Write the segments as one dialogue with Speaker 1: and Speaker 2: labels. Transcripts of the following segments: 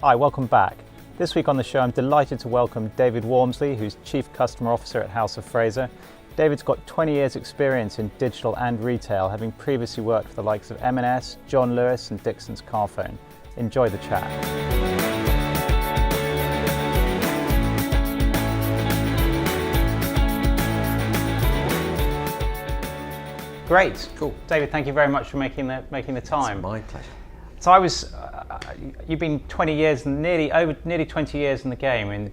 Speaker 1: Hi, welcome back. This week on the show, I'm delighted to welcome David Walmsley, who's Chief Customer Officer at House of Fraser. David's got 20 years experience in digital and retail, having previously worked for the likes of M&S, John Lewis and Dixon's Carphone. Enjoy the chat. Great.
Speaker 2: Cool.
Speaker 1: David, thank you very much for making the time.
Speaker 2: It's my pleasure.
Speaker 1: So you've been 20 years, nearly 20 years in the game in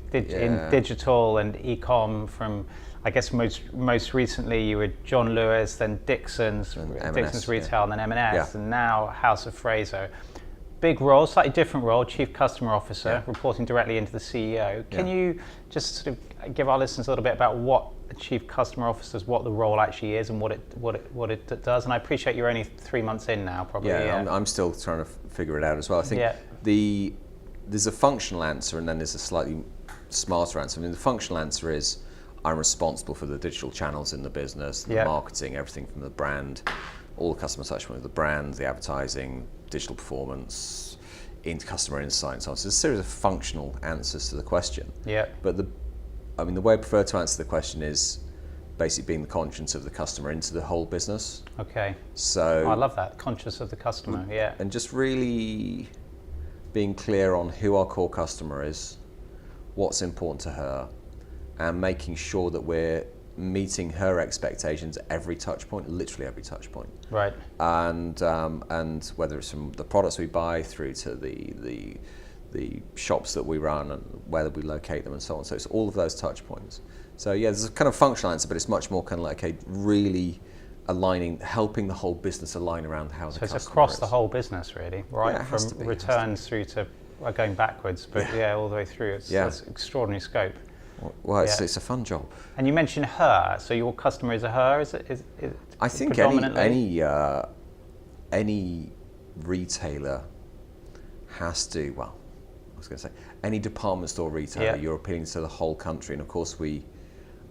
Speaker 1: digital and e-com. From, I guess most recently you were John Lewis, then Dixon's Retail, and then M&S, and now House of Fraser. Big role, slightly different role, Chief Customer Officer, reporting directly into the CEO. Can you just sort of give our listeners a little bit about what a Chief Customer Officer is, what the role actually is, and what it does? And I appreciate you're only 3 months in now, probably.
Speaker 2: Yeah, I'm still trying to figure it out as well. I think there's a functional answer, and then there's a slightly smarter answer. I mean, the functional answer is I'm responsible for the digital channels in the business, the marketing, everything from the brand, all the customer touchpoint with the brand, the advertising, digital performance, into customer insight, and so on. So there's a series of functional answers to the question.
Speaker 1: Yeah.
Speaker 2: But the way I prefer to answer the question is basically being the conscience of the customer into the whole business.
Speaker 1: Okay.
Speaker 2: So
Speaker 1: I love that, conscious of the customer. Yeah.
Speaker 2: And just really being clear on who our core customer is, what's important to her, and making sure that we're meeting her expectations every touch point, literally every touch point.
Speaker 1: Right.
Speaker 2: And whether it's from the products we buy through to the shops that we run and whether we locate them and so on. So it's all of those touch points. So yeah, there's a kind of functional answer, but it's much more kind of like, okay, really aligning, helping the whole business align around how the customer is. So it's
Speaker 1: across the whole business, really, right?
Speaker 2: Yeah,
Speaker 1: from returns through to going backwards, but all the way through. It's extraordinary scope.
Speaker 2: Well, it's a fun job.
Speaker 1: And you mentioned her, so your customer is a her, is it
Speaker 2: I think any retailer has to, well, I was going to say, any department store retailer, you're appealing to the whole country, and of course we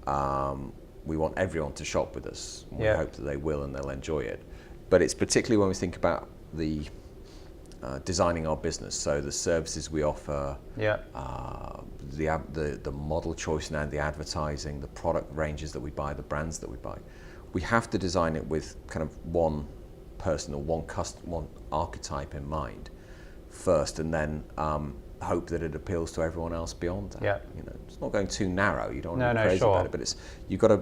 Speaker 2: want everyone to shop with us. We hope that they will and they'll enjoy it. But it's particularly when we think about the designing our business, so the services we offer, the model choice now, the advertising, the product ranges that we buy, the brands that we buy, we have to design it with kind of one person or one archetype in mind first, and then hope that it appeals to everyone else beyond that.
Speaker 1: Yeah.
Speaker 2: You know, it's not going too narrow. You don't want to be crazy about it, but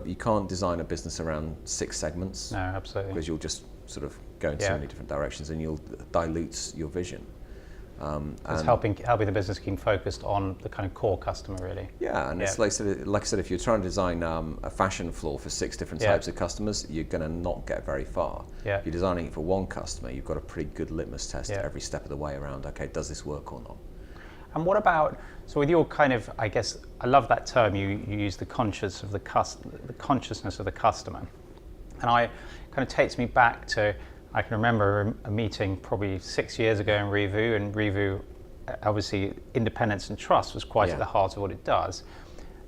Speaker 2: you can't design a business around 6 segments.
Speaker 1: No, absolutely.
Speaker 2: Because you'll just sort of go in so many different directions, and you'll dilute your vision.
Speaker 1: It's helping the business keep focused on the kind of core customer, really.
Speaker 2: Yeah, and it's like I said, if you're trying to design a fashion floor for 6 different types of customers, you're going to not get very far.
Speaker 1: Yeah.
Speaker 2: If you're designing it for one customer, you've got a pretty good litmus test every step of the way around, okay, does this work or not?
Speaker 1: And what about, so with your kind of, I guess, I love that term you use, the consciousness of the customer. And I kind of takes me back to, I can remember a meeting probably 6 years ago in Reevoo, and Reevoo, obviously independence and trust was quite at the heart of what it does.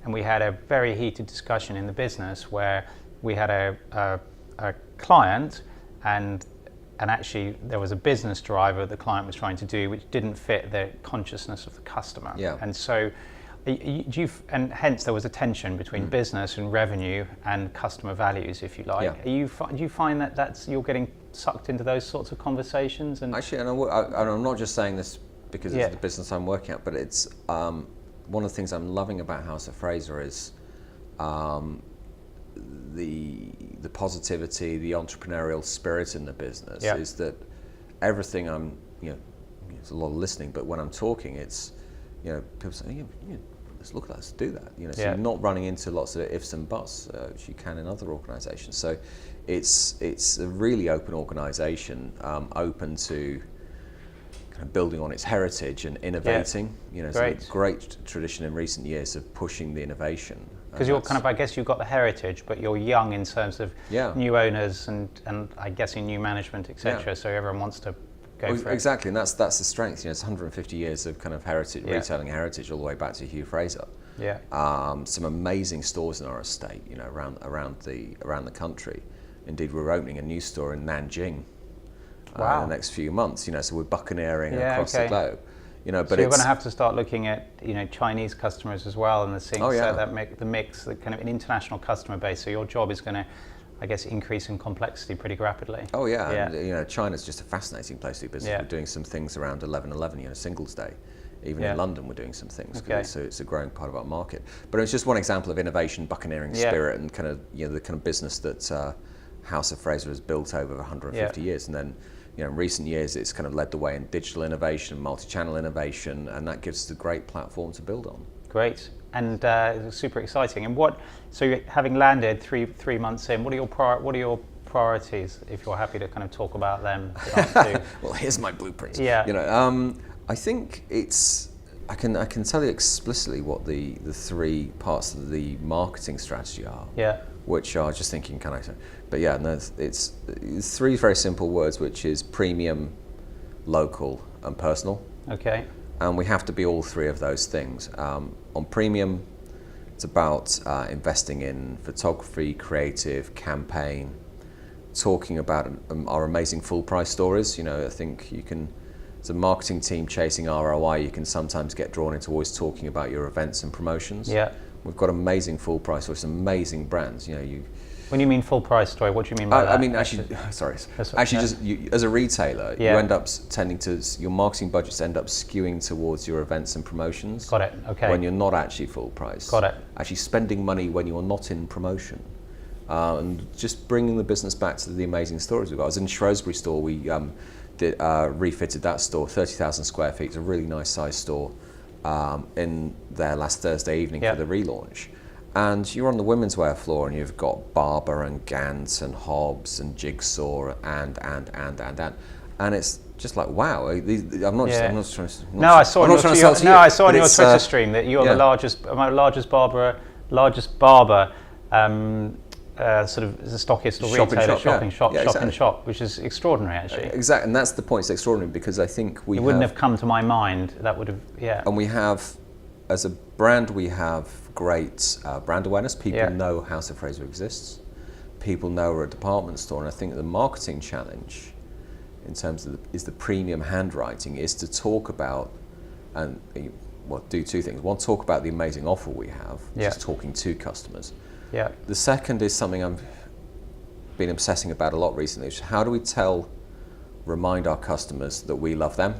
Speaker 1: And we had a very heated discussion in the business where we had a client, and actually there was a business driver the client was trying to do which didn't fit the consciousness of the customer.
Speaker 2: Yeah.
Speaker 1: And so and hence there was a tension between business and revenue and customer values, if you like. Yeah. Do you find that you're getting sucked into those sorts of conversations? And
Speaker 2: actually, and I'm not just saying this because it's the business I'm working at, but it's one of the things I'm loving about House of Fraser is the positivity, the entrepreneurial spirit in the business. Is that everything there's a lot of listening, but when I'm talking, it's, people say, let's look at that, let's do that. So you're not running into lots of ifs and buts, which you can in other organisations. So it's a really open organisation, open to kind of building on its heritage and innovating. It's a great tradition in recent years of pushing the innovation.
Speaker 1: Because you're kind of, I guess you've got the heritage, but you're young in terms of new owners and I guess in new management, etc. So everyone wants to go for it.
Speaker 2: Exactly, and that's the strength. It's 150 years of kind of heritage, retailing heritage, all the way back to Hugh Fraser. Some amazing stores in our estate, around the country. Indeed, we're opening a new store in Nanjing in the next few months. So we're buccaneering across the globe.
Speaker 1: But so you're going to have to start looking at Chinese customers as well, and the mix, the kind of an international customer base. So your job is going to, I guess, increase in complexity pretty rapidly.
Speaker 2: Oh yeah, and, China's just a fascinating place to do business. We're doing some things around 11/11, Singles Day. Even in London, we're doing some things. So it's a growing part of our market. But it's just one example of innovation, buccaneering spirit, and kind of the kind of business that House of Fraser has built over 150 years. And then in recent years, it's kind of led the way in digital innovation, multi-channel innovation, and that gives us a great platform to build on.
Speaker 1: Great. And super exciting. And so you're having landed three months in, what are your priorities, if you're happy to kind of talk about them?
Speaker 2: Well, here's my blueprint. I think I can tell you explicitly what the three parts of the marketing strategy are. Which are just thinking, can I say? But it's three very simple words, which is premium, local, and personal.
Speaker 1: Okay.
Speaker 2: And we have to be all three of those things. On premium, it's about investing in photography, creative, campaign, talking about our amazing full price stories. I think you can, as a marketing team chasing ROI, you can sometimes get drawn into always talking about your events and promotions. We've got amazing full price stories, amazing brands.
Speaker 1: When you mean full price story, what do you mean by that?
Speaker 2: I mean, actually, just as a retailer, you end up your marketing budgets end up skewing towards your events and promotions.
Speaker 1: Got it. Okay.
Speaker 2: When you're not actually full price.
Speaker 1: Got it.
Speaker 2: Actually spending money when you're not in promotion, and just bringing the business back to the amazing stories we've got. I was in Shrewsbury store. We refitted that store, 30,000 square feet. It's a really nice size store. In there last Thursday evening for the relaunch, and you're on the women's wear floor, and you've got Barber and Gant and Hobbs and Jigsaw and it's just like, wow. I'm not trying to.
Speaker 1: I saw on your Twitter stream that you're the largest barber. Sort of as a stockist or retailer, shop, which is extraordinary, actually.
Speaker 2: Exactly, and that's the point. It's extraordinary because I think it
Speaker 1: wouldn't have come to my mind. That would have,
Speaker 2: And we have, as a brand, we have great brand awareness. People know House of Fraser exists. People know we're a department store, and I think the marketing challenge, in terms of is the premium handwriting, is to talk about do two things. One, talk about the amazing offer we have, just talking to customers. The second is something I've been obsessing about a lot recently, which is how do we remind our customers that we love them?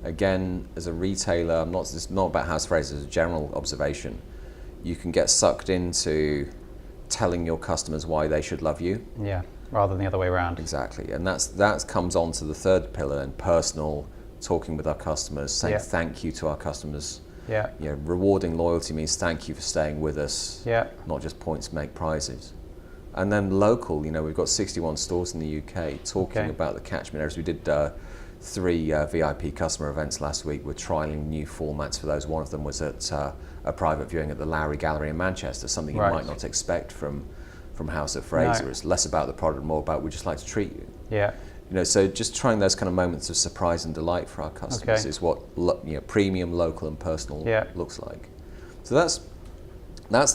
Speaker 2: Again, as a retailer, it's not about House of Fraser, as a general observation. You can get sucked into telling your customers why they should love you.
Speaker 1: Rather than the other way around.
Speaker 2: Exactly, and that comes on to the third pillar, and personal, talking with our customers, saying thank you to our customers. Rewarding loyalty means thank you for staying with us. Not just points make prizes. And then local, we've got 61 stores in the UK talking about the catchment areas. We did 3 VIP customer events last week. We're trialing new formats for those. One of them was at a private viewing at the Lowry Gallery in Manchester, something you might not expect from House of Fraser. It's less about the product, more about we just like to treat you. So just trying those kind of moments of surprise and delight for our customers is what premium, local, and personal looks like. So those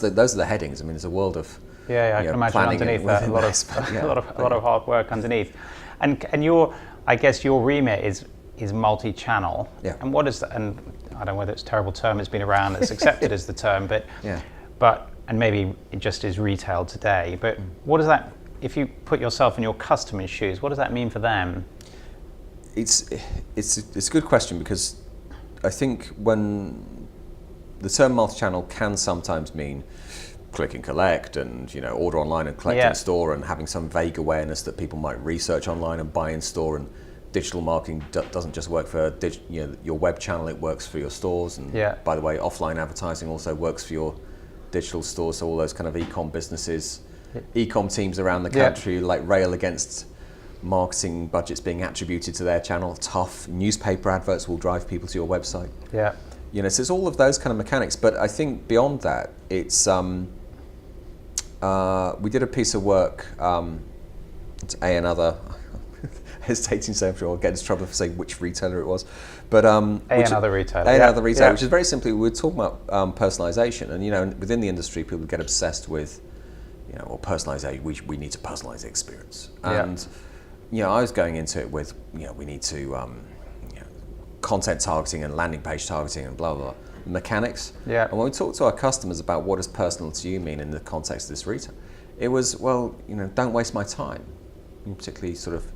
Speaker 2: are the headings. I mean, there's a world of
Speaker 1: I can imagine underneath that a lot of hard work underneath, and I guess your remit is multi-channel. And what is that? And I don't know whether it's a terrible term. It's been around. It's accepted as the term, but and maybe it just is retail today. But what does that? If you put yourself in your customer's shoes, what does that mean for them?
Speaker 2: It's a good question, because I think when the term multi-channel can sometimes mean click and collect and order online and collect in store, and having some vague awareness that people might research online and buy in store, and digital marketing doesn't just work for your web channel, it works for your stores, and by the way, offline advertising also works for your digital stores. So all those kind of e-com businesses, e-com teams around the country rail against marketing budgets being attributed to their channel. Tough. Newspaper adverts will drive people to your website. So it's all of those kind of mechanics. But I think beyond that, it's we did a piece of work. It's another. Hesitating to say, I'm sure I'll get into trouble for saying which retailer it was, but
Speaker 1: another retailer,
Speaker 2: which is very simply, we were talking about personalization, and within the industry, people get obsessed with personalization. We need to personalize the experience, and I was going into it with we need to content targeting and landing page targeting and blah, blah, blah, mechanics.
Speaker 1: Yeah.
Speaker 2: And when we talk to our customers about what does personal to you mean in the context of this retail, it was, well, don't waste my time. And particularly sort of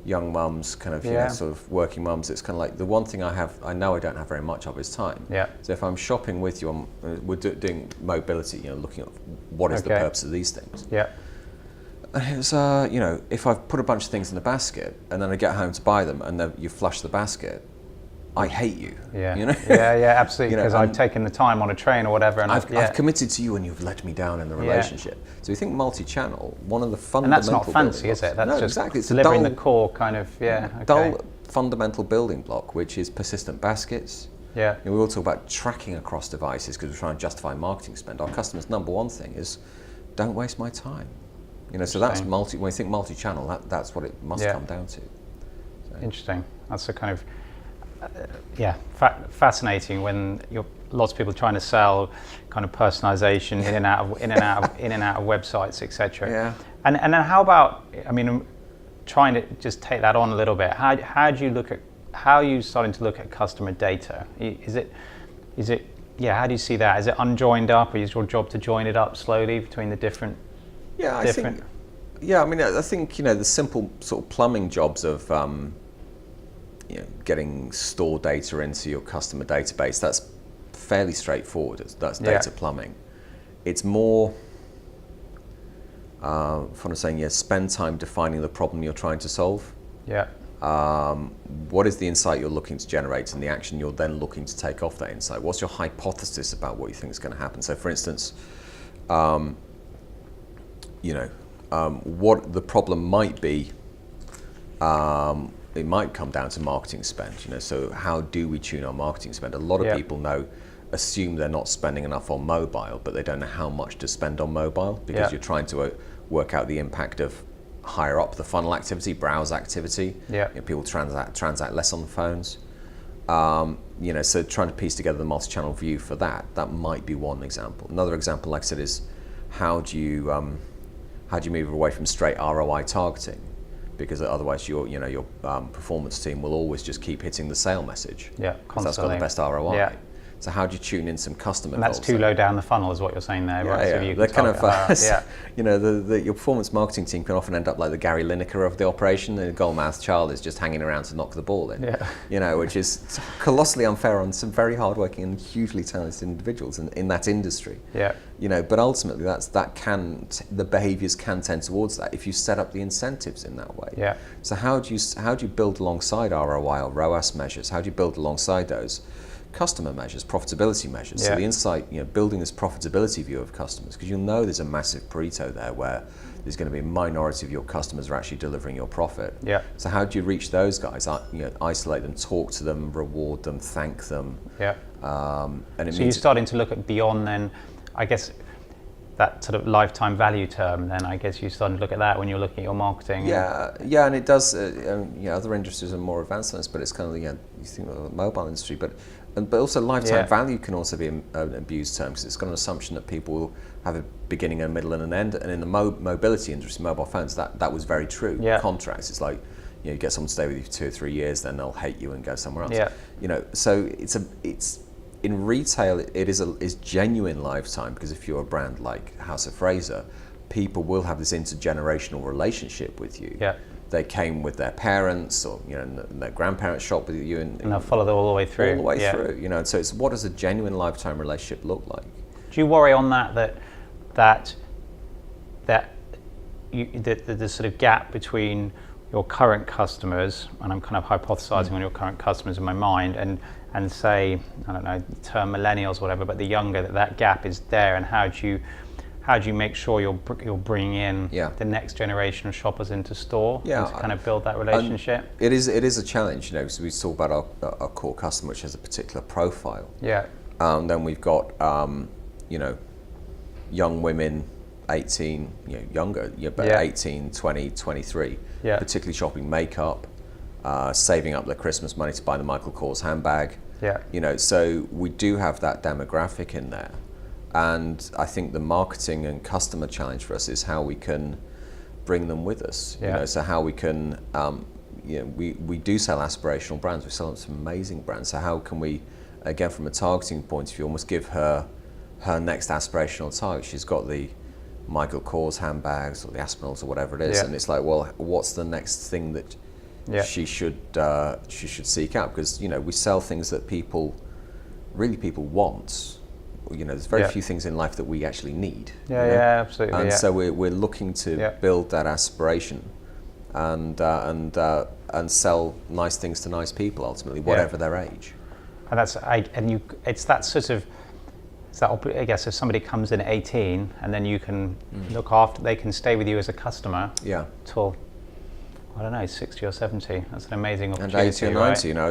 Speaker 2: young mums, kind of, sort of working mums. It's kind of like the one thing I know I don't have very much of is time.
Speaker 1: Yeah.
Speaker 2: So if I'm shopping with you, we're doing mobility, looking at what is the purpose of these things.
Speaker 1: Yeah.
Speaker 2: And it was, if I've put a bunch of things in the basket and then I get home to buy them and then you flush the basket, I hate you.
Speaker 1: Yeah.
Speaker 2: You know?
Speaker 1: Yeah, absolutely. Because I've taken the time on a train or whatever, and
Speaker 2: I've committed to you and you've let me down in the relationship. So we think multi-channel, one of the fundamental.
Speaker 1: And that's not fancy, is it? That's just
Speaker 2: exactly. It's
Speaker 1: delivering
Speaker 2: dull,
Speaker 1: the core kind of
Speaker 2: dull fundamental building block, which is persistent baskets.
Speaker 1: Yeah.
Speaker 2: We will talk about tracking across devices because we're trying to justify marketing spend. Our customers' number one thing is, don't waste my time. So that's when we think multi-channel, that's what it must come down to. So.
Speaker 1: Interesting. That's a kind of fascinating when lots of people trying to sell kind of personalization in and out of websites, etc.
Speaker 2: Yeah.
Speaker 1: And then how about, trying to just take that on a little bit. How do you look at, how are you starting to look at customer data? Is it how do you see that? Is it unjoined up, or is your job to join it up slowly between the different?
Speaker 2: I think the simple sort of plumbing jobs of getting store data into your customer database, that's fairly straightforward. That's data plumbing. It's more fun of saying, spend time defining the problem you're trying to solve.
Speaker 1: Yeah.
Speaker 2: What is the insight you're looking to generate and the action you're then looking to take off that insight? What's your hypothesis about what you think is going to happen? So for instance, what the problem might be, it might come down to marketing spend. So how do we tune our marketing spend? A lot of people assume they're not spending enough on mobile, but they don't know how much to spend on mobile because you're trying to work out the impact of higher up the funnel activity, browse activity. People transact less on the phones. So trying to piece together the multi-channel view for that might be one example. Another example, like I said, is how do you move away from straight ROI targeting? Because otherwise your performance team will always just keep hitting the sale message.
Speaker 1: Yeah, constantly.
Speaker 2: That's got the best ROI.
Speaker 1: Yeah.
Speaker 2: So how do you tune in some customer
Speaker 1: And that's
Speaker 2: goals
Speaker 1: too
Speaker 2: then?
Speaker 1: low down the funnel is what you're saying there, right?
Speaker 2: Yeah,
Speaker 1: So you
Speaker 2: they're kind
Speaker 1: of,
Speaker 2: your performance marketing team can often end up like the Gary Lineker of the operation. The goal-mouthed child is just hanging around to knock the ball in. Which is colossally unfair on some very hardworking and hugely talented individuals in that industry.
Speaker 1: Yeah.
Speaker 2: But ultimately the behaviours can tend towards that if you set up the incentives in that way.
Speaker 1: Yeah.
Speaker 2: So how do you build alongside ROI or ROAS measures? How do you build alongside those customer measures, profitability measures? So the insight, building this profitability view of customers, because you'll know there's a massive Pareto there where there's going to be a minority of your customers are actually delivering your profit.
Speaker 1: Yeah.
Speaker 2: So how do you reach those guys? Isolate them, talk to them, reward them, thank them.
Speaker 1: Yeah.
Speaker 2: And
Speaker 1: so you're starting to look at beyond then, I guess, that sort of lifetime value term. Then I guess you're starting to look at that when you're looking at your marketing.
Speaker 2: And it does. Other industries are more advanced on this, but it's kind of you think of the mobile industry, but also lifetime value can also be an abused term because it's got an assumption that people will have a beginning, a middle, and an end. And in the mobility industry, mobile phones, that was very true. Contracts, it's like you get someone to stay with you for 2 or 3 years, then they'll hate you and go somewhere else. So it's in retail, it is genuine lifetime because if you're a brand like House of Fraser, people will have this intergenerational relationship with you.
Speaker 1: Yeah.
Speaker 2: They came with their parents, or and their grandparents shop with you, and
Speaker 1: they'll follow them all the way through.
Speaker 2: All the way through, And so it's what does a genuine lifetime relationship look like?
Speaker 1: Do you worry on that the sort of gap between your current customers, and I'm kind of hypothesizing on your current customers in my mind, and say, I don't know, the term millennials or whatever, but the younger, that gap is there, and how do you make sure you're bringing in the next generation of shoppers into store and to kind of build that relationship?
Speaker 2: It is a challenge, So we talk about our core customer, which has a particular profile.
Speaker 1: Yeah.
Speaker 2: Then we've got young women, 18, younger, but 18, 20, 23, particularly shopping makeup, saving up their Christmas money to buy the Michael Kors handbag. So we do have that demographic in there. And I think the marketing and customer challenge for us is how we can bring them with us. So how we can, we do sell aspirational brands. We sell some amazing brands. So how can we, again, from a targeting point of view, almost give her next aspirational target? She's got the Michael Kors handbags or the Aspinalls or whatever it is, and it's like, well, what's the next thing that she should seek out? Because we sell things that people want. There's very few things in life that we actually need.
Speaker 1: Absolutely.
Speaker 2: And so we're looking to build that aspiration, and sell nice things to nice people ultimately, whatever their age.
Speaker 1: And it's that sort of. I guess if somebody comes in at 18 and then you can look after, they can stay with you as a customer till, I don't know, 60 or 70. That's an amazing opportunity.
Speaker 2: And 80 or 90, right?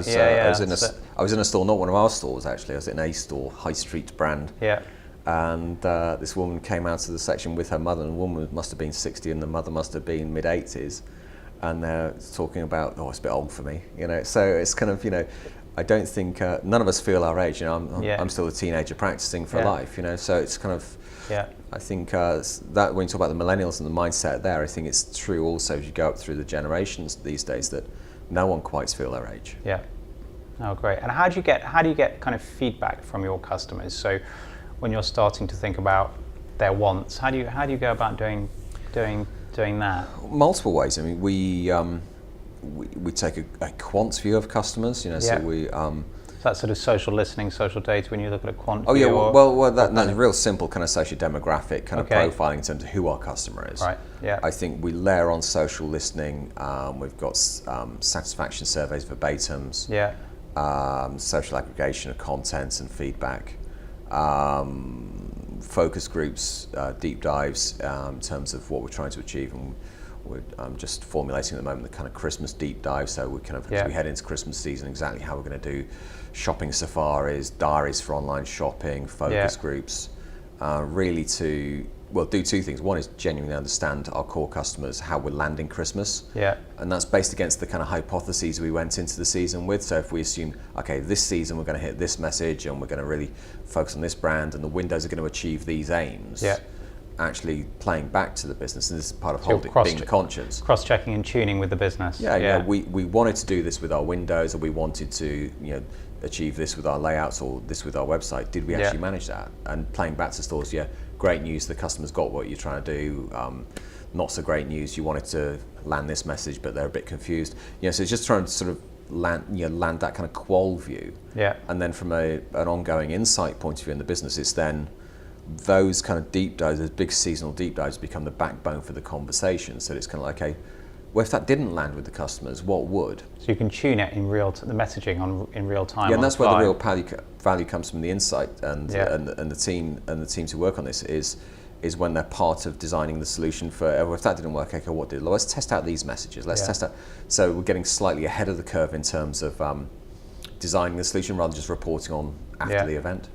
Speaker 2: I was in a store, not one of our stores actually, I was in a store, high street brand.
Speaker 1: Yeah.
Speaker 2: And this woman came out of the section with her mother, and the woman must have been 60 and the mother must have been mid-80s. And they're talking about, it's a bit old for me, So it's kind of, I don't think none of us feel our age. I'm still a teenager practicing for life. So it's kind of. I think that when you talk about the millennials and the mindset there, I think it's true also as you go up through the generations these days that no one quite feels their age.
Speaker 1: Yeah. Oh, great. And how do you get kind of feedback from your customers? So when you're starting to think about their wants, how do you go about doing that?
Speaker 2: Multiple ways. I mean, we take a quant view of customers, so we.
Speaker 1: So that's sort of social listening, social data. When you look at a quant.
Speaker 2: Oh yeah, well, that's real simple kind of socio-demographic kind of profiling in terms of who our customer is.
Speaker 1: Right. Yeah.
Speaker 2: I think we layer on social listening. We've got satisfaction surveys, verbatims.
Speaker 1: Yeah.
Speaker 2: Social aggregation of contents and feedback. Focus groups, deep dives in terms of what we're trying to achieve, and we're just formulating at the moment the kind of Christmas deep dive. So we kind of as we head into Christmas season, exactly how we're going to do shopping safaris, diaries for online shopping, focus groups, really to do two things. One is genuinely understand our core customers, how we're landing Christmas. Yeah. And that's based against the kind of hypotheses we went into the season with. So if we assume, okay, this season we're going to hit this message and we're going to really focus on this brand and the windows are going to achieve these aims. Yeah. Actually playing back to the business, and this is part of being conscious.
Speaker 1: Cross-checking and tuning with the business.
Speaker 2: Yeah. We wanted to do this with our windows, or we wanted to achieve this with our layouts or this with our website. Did we actually manage that? And playing back to stores, great news, the customer's got what you're trying to do. Not so great news, you wanted to land this message but they're a bit confused. So it's just trying to sort of land that kind of qual view. Yeah. And then from an ongoing insight point of view in the business, it's then those kind of deep dives, those big seasonal deep dives become the backbone for the conversation. So it's kind of like, okay, well, if that didn't land with the customers, what would? So
Speaker 1: you can tune it in the messaging in real time.
Speaker 2: Yeah, and that's where the real value comes from, the insight and the teams who work on this is when they're part of designing the solution for. If that didn't work, okay, what did? Let's test out these messages. Let's test out. So we're getting slightly ahead of the curve in terms of designing the solution rather than just reporting on after the event.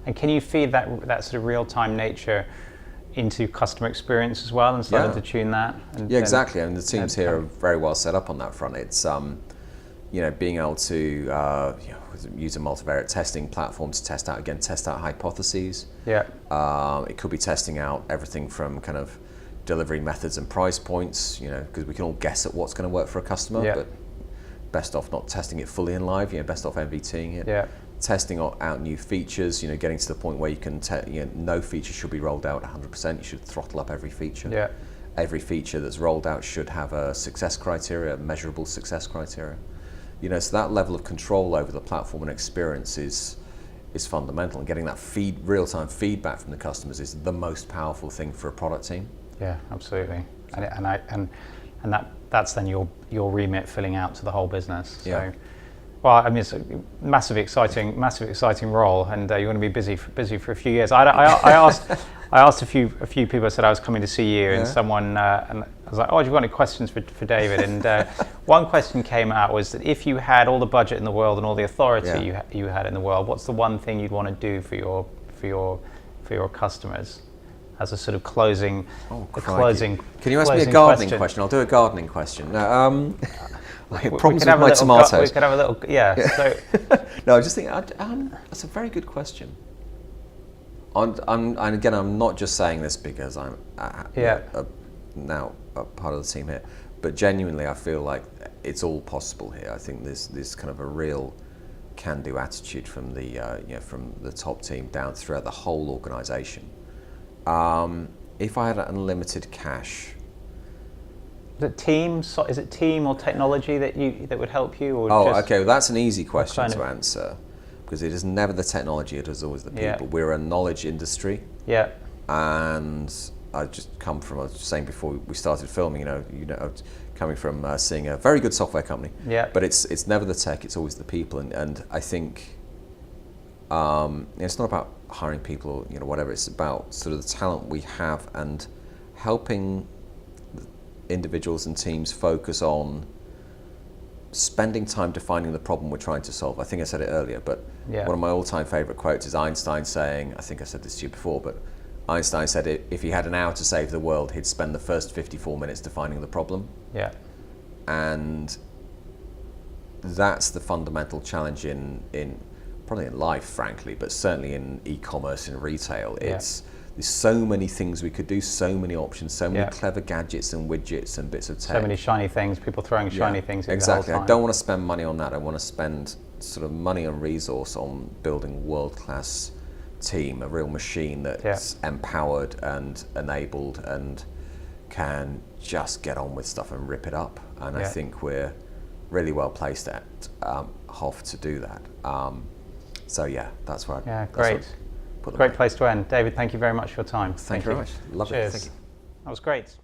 Speaker 1: And can you feed that sort of real-time nature into customer experience as well and starting to tune that?
Speaker 2: Exactly. I mean, the teams here are very well set up on that front. It's being able to use a multivariate testing platform to test out hypotheses. Yeah. It could be testing out everything from kind of delivery methods and price points, because we can all guess at what's going to work for a customer, but best off not testing it fully in live, best off MVTing it. Yeah. Testing out new features, getting to the point where you can, no feature should be rolled out 100%. You should throttle up every feature. Yeah. Every feature that's rolled out should have a success criteria, a measurable success criteria. So that level of control over the platform and experience is fundamental. And getting that real-time feedback from the customers is the most powerful thing for a product team.
Speaker 1: Yeah, absolutely. And that's then your remit filling out to the whole business. So. Yeah. Well, I mean, it's a massively exciting role, and you're going to be busy for a few years. I asked a few people. I said I was coming to see you, and someone, and I was like, "Oh, have you got any questions for David?" And one question came out was that if you had all the budget in the world and all the authority you had in the world, what's the one thing you'd want to do for your customers? As a sort of closing.
Speaker 2: Can you ask me a gardening question? I'll do a gardening question. No, problems with my tomatoes.
Speaker 1: We could have a little, So.
Speaker 2: No, I just think that's a very good question. And again, I'm not just saying this because I'm now a part of the team here, but genuinely, I feel like it's all possible here. I think there's kind of a real can-do attitude from the from the top team down throughout the whole organisation. If I had unlimited cash,
Speaker 1: is it team or technology that would help you? Or
Speaker 2: okay, well, that's an easy question to answer, because it is never the technology; it is always the people.
Speaker 1: Yeah.
Speaker 2: We're a knowledge industry.
Speaker 1: Yeah.
Speaker 2: And I just come from, I was saying before we started filming, coming from seeing a very good software company.
Speaker 1: Yeah.
Speaker 2: But it's never the tech; it's always the people. And I think it's not about hiring people or whatever. It's about sort of the talent we have and helping individuals and teams focus on spending time defining the problem we're trying to solve. I think I said it earlier, but one of my all-time favorite quotes is Einstein saying, I think I said this to you before, but Einstein said if he had an hour to save the world, he'd spend the first 54 minutes defining the problem.
Speaker 1: Yeah.
Speaker 2: And that's the fundamental challenge in probably in life, frankly, but certainly in e-commerce and retail. There's so many things we could do, so many options, so many clever gadgets and widgets and bits of tech.
Speaker 1: So many shiny things, people throwing shiny things in
Speaker 2: exactly.
Speaker 1: the whole time.
Speaker 2: I don't want to spend money on that. I want to spend sort of money and resource on building world-class team, a real machine that's empowered and enabled and can just get on with stuff and rip it up. And I think we're really well placed at Hoff to do that. So that's where
Speaker 1: great. Great place to end. David, thank you very much for your time.
Speaker 2: Thank you very much. Lovely.
Speaker 1: Cheers.
Speaker 2: Thank you.
Speaker 1: That was great.